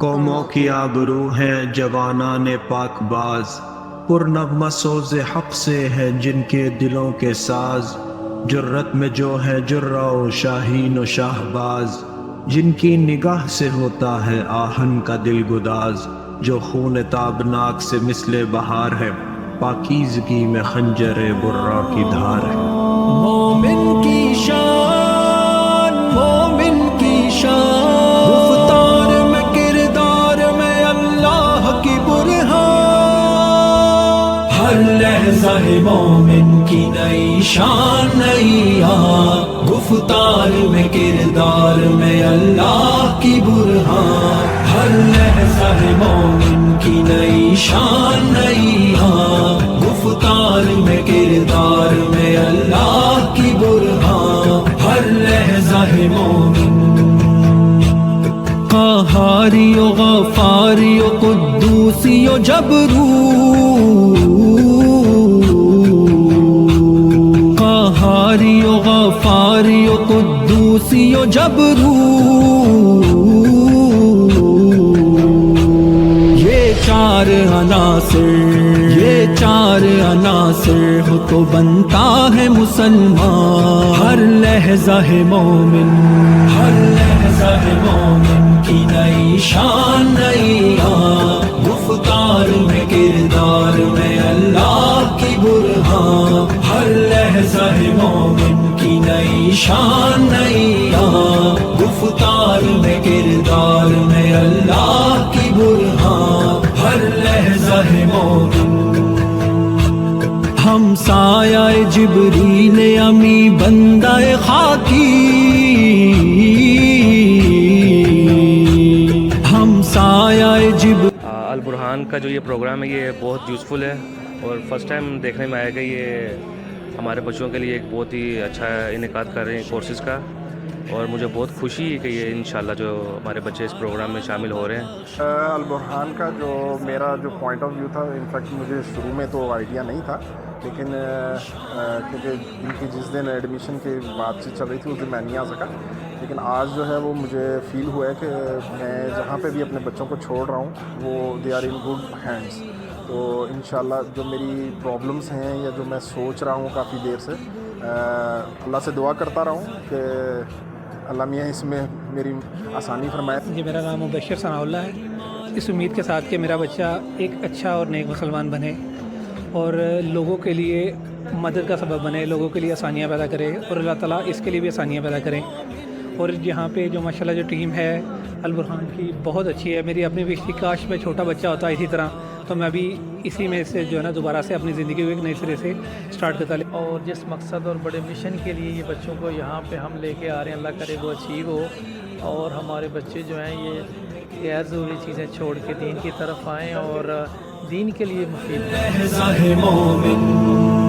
قوموں کی آبرو ہیں جوانان پاک باز، پرنغمہ سوز حق سے ہے جن کے دلوں کے ساز، جرت میں جو ہے جرہ و شاہین و شاہباز، جن کی نگاہ سے ہوتا ہے آہن کا دل گداز، جو خون تابناک سے مثل بہار ہے، پاکیزگی میں خنجر برہ کی دھار ہے۔ مومن کی شان، مومن کی شان، گفتار میں کردار میں اللہ کی برہان، ہر لحظہ ہے مومن کی نئی شان نئی آن، گفتار میں کردار میں اللہ کی برہان، ہر لحظہ ہے مومن کی نئی شان نئی آن، گفتار میں کردار میں اللہ کی برہان، ہر لحظہ ہے مومن۔ قہاری و غفاری و قدوسی و جبرو، قہاری و غفاری و قدوسی و جبرو، یہ چار عناصر ہو تو بنتا ہے مسلمان، ہر لحظہ ہے مومن، ہر لحظہ ہے مومن کی نئی شان نئی آن، گفتار میں کردار میں اللہ کی برہان، ہر لحظہ ہے مومن کی نئی شان نئی آن، گفتار میں کردار میں اللہ کی برہان، ہر لحظہ ہے مومن۔ ہم سایہ جبریل امی بندہ خاکی، ہم سایہ البرہان کا جو یہ پروگرام ہے یہ بہت یوزفل ہے، اور فرسٹ ٹائم دیکھنے میں آئے گا یہ ہمارے بچوں کے لیے ایک بہت ہی اچھا انعقاد کر رہے ہیں کورسز کا، اور مجھے بہت خوشی ہے کہ یہ انشاءاللہ جو ہمارے بچے اس پروگرام میں شامل ہو رہے ہیں۔ البرہان کا جو میرا جو پوائنٹ آف ویو تھا، انفیکٹ مجھے شروع میں تو آئیڈیا نہیں تھا، لیکن کیونکہ ان کی جس دن ایڈمیشن کی بات چیت چل رہی تھی اس دن میں نہیں آ سکا، لیکن آج جو ہے وہ مجھے فیل ہوا ہے کہ میں جہاں پہ بھی اپنے بچوں کو چھوڑ رہا ہوں وہ they are in good hands, تو انشاءاللہ جو میری پرابلمس ہیں یا جو میں سوچ رہا ہوں کافی دیر سے، اللہ سے دعا کرتا رہا ہوں کہ اللہ میاں اس میں میری آسانی فرمائے۔ جی، میرا نام مبشر ثناء اللہ ہے، اس امید کے ساتھ کہ میرا بچہ ایک اچھا اور نیک مسلمان بنے اور لوگوں کے لیے مدد کا سبب بنے، لوگوں کے لیے آسانیاں پیدا کرے، اور اللہ تعالیٰ اس کے لیے بھی آسانیاں پیدا کریں۔ اور یہاں پہ جو ماشاءاللہ جو ٹیم ہے البرہان کی بہت اچھی ہے، میری اپنی بھی کاش میں چھوٹا بچہ ہوتا اسی طرح، تو میں ابھی اسی میں سے جو ہے نا دوبارہ سے اپنی زندگی کو ایک نئے سرے سے سٹارٹ کرتا۔ اور جس مقصد اور بڑے مشن کے لیے یہ بچوں کو یہاں پہ ہم لے کے آ رہے ہیں، اللہ کرے وہ اچیو ہو، اور ہمارے بچے جو ہیں یہ غیر ضروری چیزیں چھوڑ کے دین کی طرف آئیں اور دین کے لیے مفید لحظہ ہے مومن۔